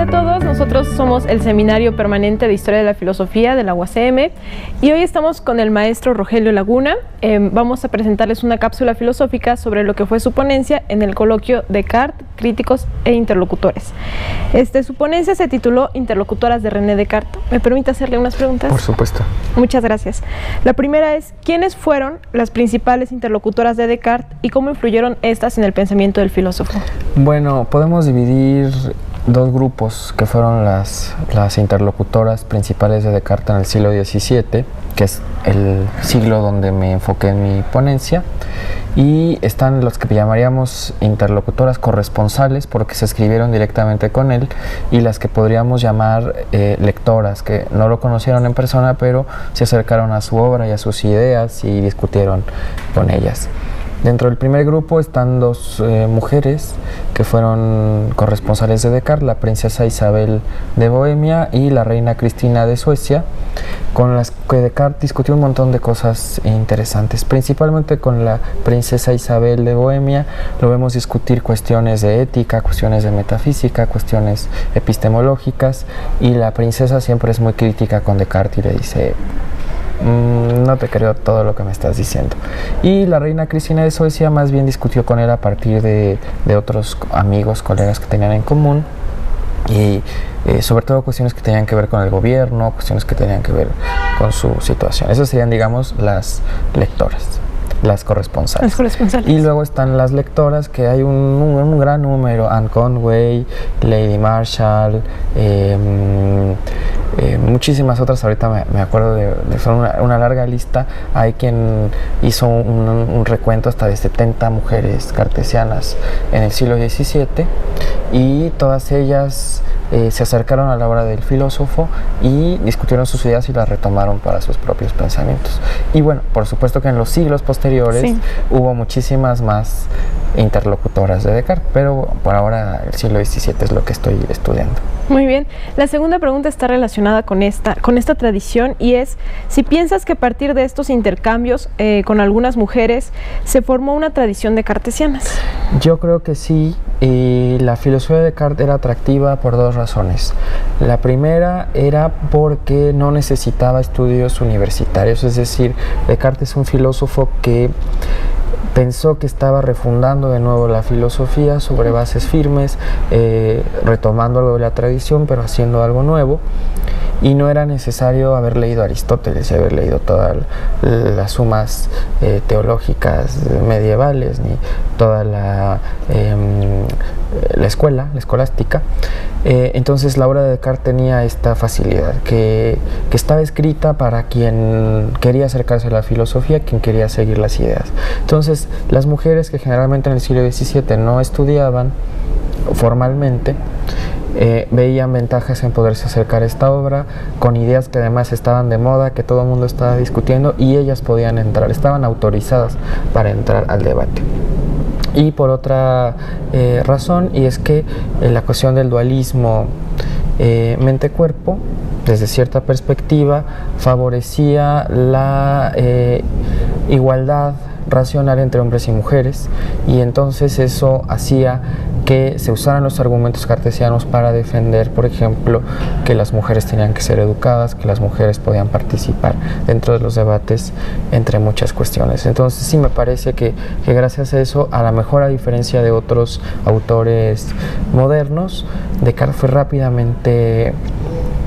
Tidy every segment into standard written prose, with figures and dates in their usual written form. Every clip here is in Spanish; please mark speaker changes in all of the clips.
Speaker 1: a todos, nosotros somos el Seminario Permanente de Historia de la Filosofía de la UACM y hoy estamos con el maestro Rogelio Laguna. Vamos a presentarles una cápsula filosófica sobre lo que fue su ponencia en el coloquio Descartes, Críticos e Interlocutores. Su ponencia se tituló Interlocutoras de René Descartes. ¿Me permite hacerle unas preguntas?
Speaker 2: Por supuesto.
Speaker 1: Muchas gracias. La primera es, ¿quiénes fueron las principales interlocutoras de Descartes y cómo influyeron estas en el pensamiento del filósofo?
Speaker 2: Bueno, podemos dividir dos grupos que fueron las interlocutoras principales de Descartes en el siglo XVII, que es el siglo donde me enfoqué en mi ponencia, y están los que llamaríamos interlocutoras corresponsales porque se escribieron directamente con él, y las que podríamos llamar lectoras, que no lo conocieron en persona pero se acercaron a su obra y a sus ideas y discutieron con ellas. Dentro del primer grupo están dos mujeres que fueron corresponsales de Descartes, la princesa Isabel de Bohemia y la reina Cristina de Suecia, con las que Descartes discutió un montón de cosas interesantes. Principalmente con la princesa Isabel de Bohemia lo vemos discutir cuestiones de ética, cuestiones de metafísica, cuestiones epistemológicas, y la princesa siempre es muy crítica con Descartes y le dice: no te creo todo lo que me estás diciendo. Y la reina Cristina de Suecia más bien discutió con él a partir de otros amigos, colegas que tenían en común, y sobre todo cuestiones que tenían que ver con el gobierno, cuestiones que tenían que ver con su situación. Esas serían, digamos, las lectoras, las corresponsales. Y luego están las lectoras, que hay un gran número: Anne Conway, Lady Marshall, muchísimas otras. Ahorita me acuerdo de son una larga lista. Hay quien hizo un recuento hasta de 70 mujeres cartesianas en el siglo XVII, y todas ellas se acercaron a la obra del filósofo y discutieron sus ideas y las retomaron para sus propios pensamientos. Y bueno, por supuesto que en los siglos posteriores hubo muchísimas más interlocutoras de Descartes, pero por ahora el siglo XVII es lo que estoy estudiando.
Speaker 1: Muy bien. La segunda pregunta está relacionada con esta tradición, y es si piensas que a partir de estos intercambios con algunas mujeres se formó una tradición de cartesianas.
Speaker 2: Yo creo que sí, y la filosofía de Descartes era atractiva por dos razones. La primera era porque no necesitaba estudios universitarios, es decir, Descartes es un filósofo que pensó que estaba refundando de nuevo la filosofía sobre bases firmes, retomando algo de la tradición, pero haciendo algo nuevo. Y no era necesario haber leído a Aristóteles y haber leído todas las sumas teológicas medievales, ni toda la escuela, la escolástica. Entonces la obra de Descartes tenía esta facilidad, que estaba escrita para quien quería acercarse a la filosofía, quien quería seguir las ideas. Entonces las mujeres, que generalmente en el siglo XVII no estudiaban formalmente, veían ventajas en poderse acercar a esta obra con ideas que además estaban de moda, que todo el mundo estaba discutiendo, y ellas podían entrar, estaban autorizadas para entrar al debate. Y por otra razón, y es que la cuestión del dualismo mente-cuerpo, desde cierta perspectiva, favorecía la igualdad racional entre hombres y mujeres, y entonces eso hacía que se usaran los argumentos cartesianos para defender, por ejemplo, que las mujeres tenían que ser educadas, que las mujeres podían participar dentro de los debates, entre muchas cuestiones. Entonces sí me parece que gracias a eso, a lo mejor a diferencia de otros autores modernos, Descartes fue rápidamente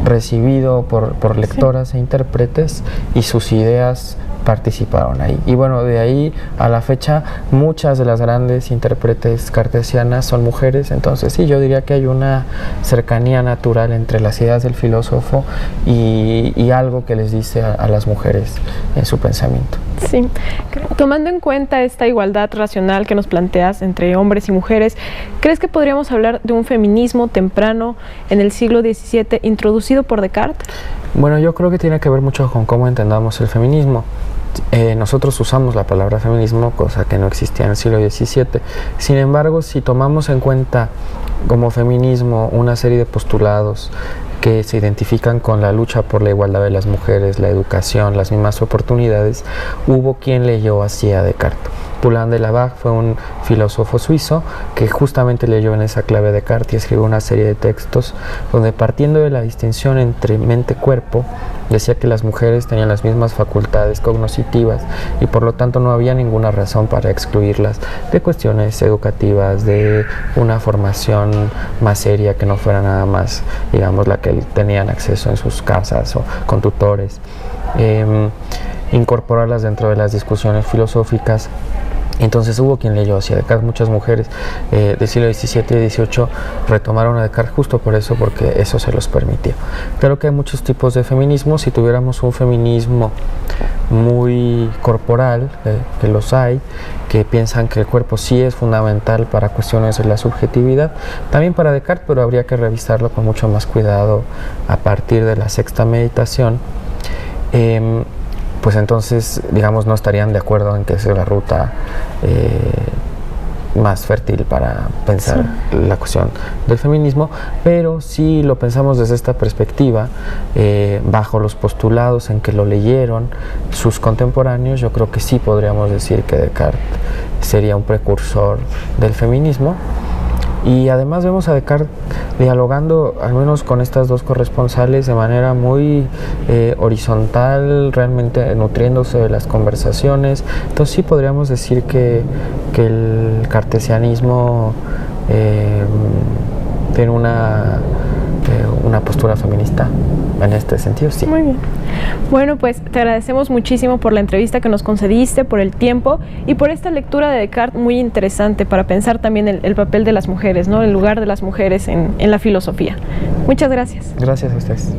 Speaker 2: recibido por lectoras e intérpretes, y sus ideas participaron ahí. Y bueno, de ahí a la fecha muchas de las grandes intérpretes cartesianas son mujeres. Entonces sí, yo diría que hay una cercanía natural entre las ideas del filósofo y algo que les dice a las mujeres en su pensamiento.
Speaker 1: Sí, tomando en cuenta esta igualdad racional que nos planteas entre hombres y mujeres, ¿crees que podríamos hablar de un feminismo temprano en el siglo XVII introducido por Descartes?
Speaker 2: Bueno, yo creo que tiene que ver mucho con cómo entendamos el feminismo. Nosotros usamos la palabra feminismo, cosa que no existía en el siglo XVII. Sin embargo, si tomamos en cuenta como feminismo una serie de postulados que se identifican con la lucha por la igualdad de las mujeres, la educación, las mismas oportunidades, hubo quien leyó así a Descartes. Poullain de Labarre fue un filósofo suizo que justamente leyó en esa clave de Descartes y escribió una serie de textos donde, partiendo de la distinción entre mente-cuerpo, decía que las mujeres tenían las mismas facultades cognitivas y por lo tanto no había ninguna razón para excluirlas de cuestiones educativas, de una formación más seria que no fuera nada más, digamos, la que tenían acceso en sus casas o con tutores. Incorporarlas dentro de las discusiones filosóficas. Entonces hubo quien leyó hacia Descartes. Muchas mujeres del siglo XVII y XVIII retomaron a Descartes justo por eso, porque eso se los permitió. Claro que hay muchos tipos de feminismo. Si tuviéramos un feminismo muy corporal, que los hay, que piensan que el cuerpo sí es fundamental para cuestiones de la subjetividad, también para Descartes, pero habría que revisarlo con mucho más cuidado a partir de la sexta meditación. Pues entonces, digamos, no estarían de acuerdo en que sea la ruta más fértil para pensar la cuestión del feminismo, pero si lo pensamos desde esta perspectiva, bajo los postulados en que lo leyeron sus contemporáneos, yo creo que sí podríamos decir que Descartes sería un precursor del feminismo. Y además vemos a Descartes dialogando, al menos con estas dos corresponsales, de manera muy horizontal, realmente nutriéndose de las conversaciones. Entonces sí podríamos decir que el cartesianismo tiene una postura feminista en este sentido, sí.
Speaker 1: Muy bien. Bueno, pues te agradecemos muchísimo por la entrevista que nos concediste, por el tiempo y por esta lectura de Descartes muy interesante para pensar también el papel de las mujeres, ¿no? El lugar de las mujeres en la filosofía. Muchas gracias.
Speaker 2: Gracias a ustedes.